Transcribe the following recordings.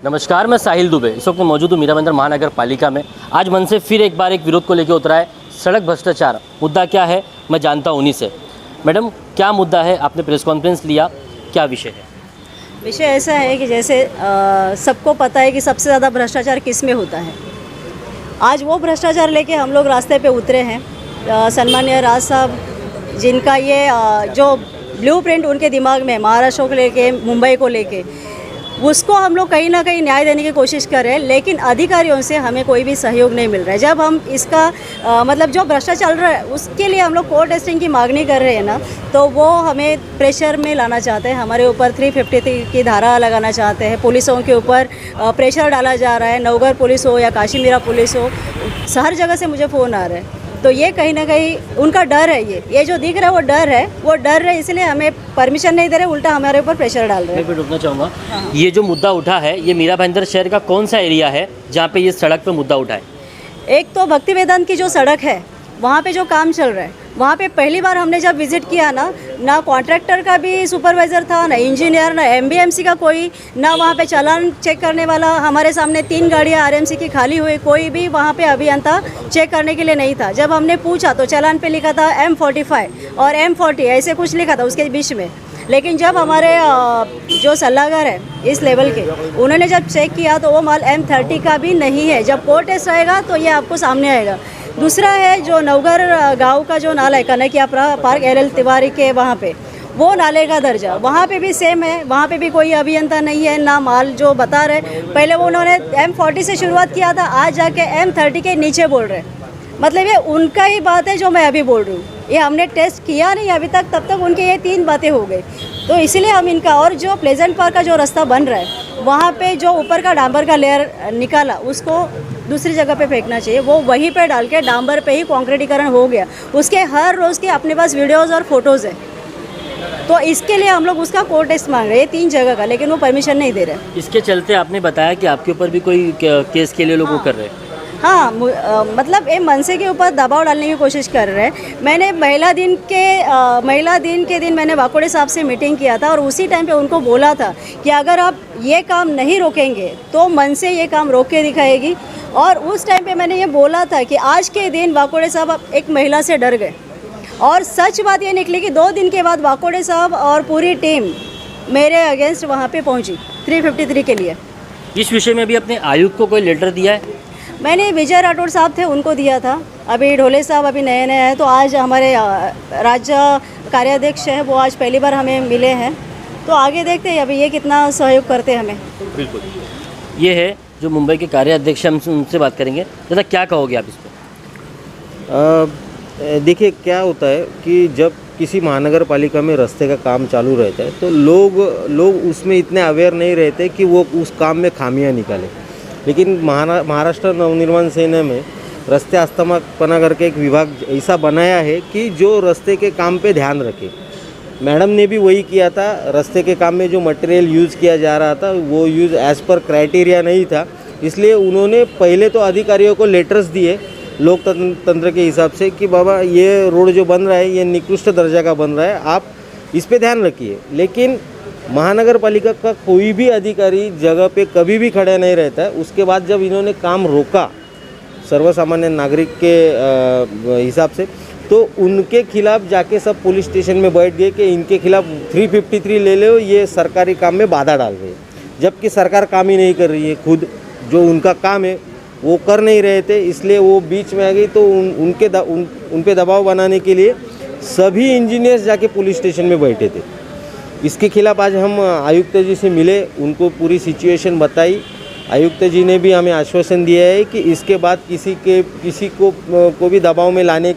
नमस्कार, मैं साहिल दुबे इस वक्त मौजूद हूँ मीराबंदर महानगर पालिका में। आज मन से फिर एक बार एक विरोध को लेकर उतरा है, सड़क भ्रष्टाचार। मुद्दा क्या है मैं जानता हूँ उन्हीं से। मैडम, क्या मुद्दा है? आपने प्रेस कॉन्फ्रेंस लिया, क्या विषय है? विषय ऐसा है कि जैसे सबको पता है कि सबसे ज़्यादा भ्रष्टाचार किस में होता है। आज वो भ्रष्टाचार लेके हम लोग रास्ते पे उतरे हैं। सन्माननीय राज साहब जिनका ये जो ब्लूप्रिंट उनके दिमाग में महाराष्ट्र को लेके, मुंबई को लेके, उसको हम लोग कहीं ना कहीं न्याय देने की कोशिश कर रहे हैं, लेकिन अधिकारियों से हमें कोई भी सहयोग नहीं मिल रहा है। जब हम इसका मतलब जो भ्रष्टाचार चल रहा है उसके लिए हम लोग कोर्ट टेस्टिंग की मांगनी कर रहे हैं ना, तो वो हमें प्रेशर में लाना चाहते हैं। हमारे ऊपर 353 की धारा लगाना चाहते हैं। पुलिसों के ऊपर प्रेशर डाला जा रहा है। नवगढ़ पुलिस हो या काशीमीरा पुलिस हो, हर जगह से मुझे फ़ोन आ रहा है। तो ये कहीं ना कहीं उनका डर है। ये जो दिख रहा है वो डर है, इसलिए हमें परमिशन नहीं दे रहे, उल्टा हमारे ऊपर प्रेशर डाल रहे हैं। मैं रुकना चाहूँगा। ये जो मुद्दा उठा है, ये मीरा भाईंदर शहर का कौन सा एरिया है जहाँ पे ये सड़क पे मुद्दा उठा है? एक तो भक्ति वेदांत की जो सड़क है वहाँ पे जो काम चल रहा है, वहाँ पे पहली बार हमने जब विज़िट किया ना कॉन्ट्रैक्टर का भी सुपरवाइज़र था, ना इंजीनियर, ना एमबीएमसी का कोई, ना वहाँ पे चालान चेक करने वाला। हमारे सामने 3 गाड़ियाँ आरएमसी की खाली हुई, कोई भी वहाँ पे अभियंता चेक करने के लिए नहीं था। जब हमने पूछा तो चालान पे लिखा था M45 और M40 ऐसे कुछ लिखा था उसके बीच में। लेकिन जब हमारे जो सलाहकार है इस लेवल के, उन्होंने जब चेक किया तो वो माल M30 का भी नहीं है। जब कोर्ट टेस्ट आएगा तो ये आपको सामने आएगा। दूसरा है जो नवगढ़ गांव का जो नाला है, कनकिया पार्क LL तिवारी के वहाँ पे, वो नाले का दर्जा वहाँ पे भी सेम है। वहाँ पे भी कोई अभियंता नहीं है, ना माल जो बता रहे। पहले वो उन्होंने M40 से शुरुआत किया था, आज जाके M30 के नीचे बोल रहे। मतलब ये उनका ही बात है जो मैं अभी बोल रही हूँ। ये हमने टेस्ट किया नहीं अभी तक, तब तक उनके ये 3 बातें हो गई। तो इसीलिए हम इनका, और जो प्लेजेंट पार्क का जो रास्ता बन रहा है वहाँ पे जो ऊपर का डांबर का लेयर निकाला, उसको दूसरी जगह पे फेंकना चाहिए। वो वहीं पे डाल के डांबर पे ही कॉन्क्रीटीकरण हो गया। उसके हर रोज़ के अपने पास वीडियोज़ और फोटोज़ है। तो इसके लिए हम लोग उसका कोर्ट टेस्ट मांग रहे हैं 3 जगह का, लेकिन वो परमिशन नहीं दे रहे। इसके चलते आपने बताया कि आपके ऊपर भी कोई केस के लिए लोग वो कर रहे हैं। हाँ, मतलब ये मनसे के ऊपर दबाव डालने की कोशिश कर रहे हैं। मैंने महिला दिन के दिन मैंने वाकोड़े साहब से मीटिंग किया था और उसी टाइम पे उनको बोला था कि अगर आप ये काम नहीं रोकेंगे तो मनसे ये काम रोक के दिखाएगी। और उस टाइम पे मैंने ये बोला था कि आज के दिन वाकोड़े साहब एक महिला से डर गए। और सच बात ये निकली कि 2 दिन के बाद वाकोड़े साहब और पूरी टीम मेरे अगेंस्ट वहाँ पे पहुँची 353 के लिए। इस विषय में भी अपने आयुक्त को कोई लेटर दिया है? मैंने विजय राठौड़ साहब थे, उनको दिया था। अभी ढोले साहब अभी नए हैं, तो आज हमारे राज्य कार्याध्यक्ष हैं, वो आज पहली बार हमें मिले हैं। तो आगे देखते हैं अभी ये कितना सहयोग करते हैं हमें। बिल्कुल, ये है जो मुंबई के कार्याध्यक्ष, हम उनसे बात करेंगे। दादा, क्या कहोगे आप इस पर? देखिए, क्या होता है कि जब किसी महानगर पालिका में रास्ते का काम चालू रहता है तो लोग उसमें इतने अवेयर नहीं रहते कि वो उस काम में खामियां निकालें। लेकिन महाराष्ट्र नवनिर्माण सेना में रास्ते अस्थापना करके एक विभाग ऐसा बनाया है कि जो रास्ते के काम पे ध्यान रखे। मैडम ने भी वही किया था। रास्ते के काम में जो मटेरियल यूज़ किया जा रहा था वो यूज़ एज़ पर क्राइटेरिया नहीं था, इसलिए उन्होंने पहले तो अधिकारियों को लेटर्स दिए लोकतंत्र के हिसाब से कि बाबा ये रोड जो बन रहा है ये निकृष्ट दर्जा का बन रहा है, आप इस पे ध्यान रखिए। लेकिन महानगर पालिका का कोई भी अधिकारी जगह पे कभी भी खड़ा नहीं रहता है। उसके बाद जब इन्होंने काम रोका सर्वसामान्य नागरिक के हिसाब से, तो उनके खिलाफ जाके सब पुलिस स्टेशन में बैठ गए कि इनके खिलाफ 353 ले लो, ये सरकारी काम में बाधा डाल रहे हैं। जबकि सरकार काम ही नहीं कर रही है, खुद जो उनका काम है वो कर नहीं रहे थे, इसलिए वो बीच में आ गई। तो उन पे दबाव बनाने के लिए सभी इंजीनियर्स जाके पुलिस स्टेशन में बैठे थे। इसके खिलाफ आज हम आयुक्त जी से मिले, उनको पूरी सिचुएशन बताई। आयुक्त जी ने भी हमें आश्वासन दिया है कि इसके बाद किसी को भी दबाव में लाने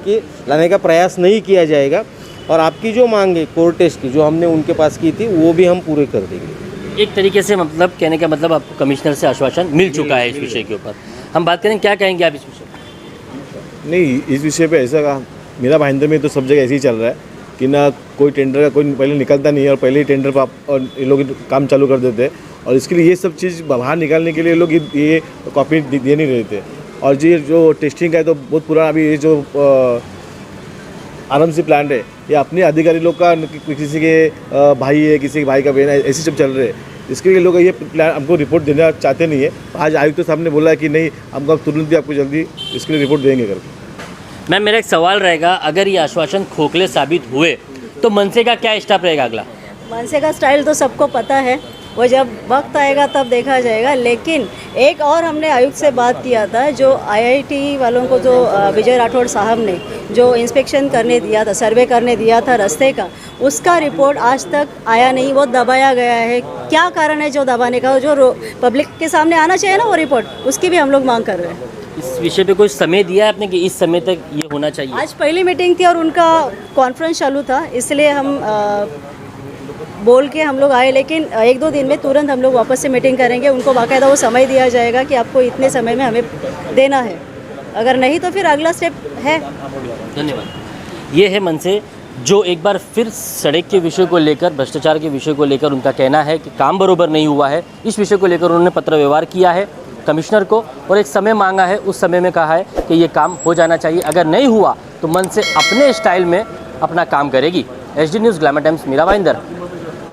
का प्रयास नहीं किया जाएगा। और आपकी जो मांग है कोर्ट टेस्ट की, जो हमने उनके पास की थी, वो भी हम पूरे कर देंगे। एक तरीके से मतलब कहने का मतलब आपको कमिश्नर से आश्वासन मिल चुका है इस विषय के ऊपर। हम बात करें, क्या कहेंगे आप इस विषय पर? नहीं, इस विषय पे ऐसा कहा, मेरा भाईंदर में तो सब जगह ऐसे ही चल रहा है कि ना कोई टेंडर का कोई पहले निकलता नहीं है और पहले ही टेंडर पर और ये लोग काम चालू कर देते हैं। और इसके लिए ये सब चीज़ बाहर निकालने के लिए लोग ये कॉपी दे नहीं रहे थे। और जो टेस्टिंग का है तो बहुत पुराना, अभी ये जो आरएमसी प्लांट है ये अपने अधिकारी लोग का, किसी के भाई है, किसी के भाई का बहन है, ऐसे सब चल रहे हैं। इसके लिए लोग ये प्लान हमको रिपोर्ट देना चाहते नहीं है। आज आयुक्त साहब ने बोला है कि नहीं, हमको अब तुरंत ही आपको जल्दी इसके लिए रिपोर्ट देंगे करके। मैम मेरा एक सवाल रहेगा, अगर ये आश्वासन खोखले साबित हुए तो मनसे का क्या स्टेप रहेगा अगला? मनसे का स्टाइल तो सबको पता है, वो जब वक्त आएगा तब देखा जाएगा। लेकिन एक और हमने आयुक्त से बात किया था, जो आईआईटी वालों को जो विजय राठौड़ साहब ने जो इंस्पेक्शन करने दिया था, सर्वे करने दिया था रास्ते का, उसका रिपोर्ट आज तक आया नहीं, वो दबाया गया है। क्या कारण है जो दबाने का? जो पब्लिक के सामने आना चाहिए ना वो रिपोर्ट, उसकी भी हम लोग मांग कर रहे हैं। इस विषय पे कोई समय दिया है आपने कि इस समय तक ये होना चाहिए? आज पहली मीटिंग थी और उनका कॉन्फ्रेंस चालू था, इसलिए हम बोल के हम लोग आए। लेकिन 1-2 दिन में तुरंत हम लोग वापस से मीटिंग करेंगे। उनको बाकायदा वो समय दिया जाएगा कि आपको इतने समय में हमें देना है, अगर नहीं तो फिर अगला स्टेप है। धन्यवाद। ये है मनसे, जो एक बार फिर सड़क के विषय को लेकर, भ्रष्टाचार के विषय को लेकर उनका कहना है कि काम बरोबर नहीं हुआ है। इस विषय को लेकर उन्होंने पत्र व्यवहार किया है कमिश्नर को और एक समय मांगा है। उस समय में कहा है कि ये काम हो जाना चाहिए, अगर नहीं हुआ तो मनसे अपने स्टाइल में अपना काम करेगी। HD News Glamour Times, Mira Bhayandar.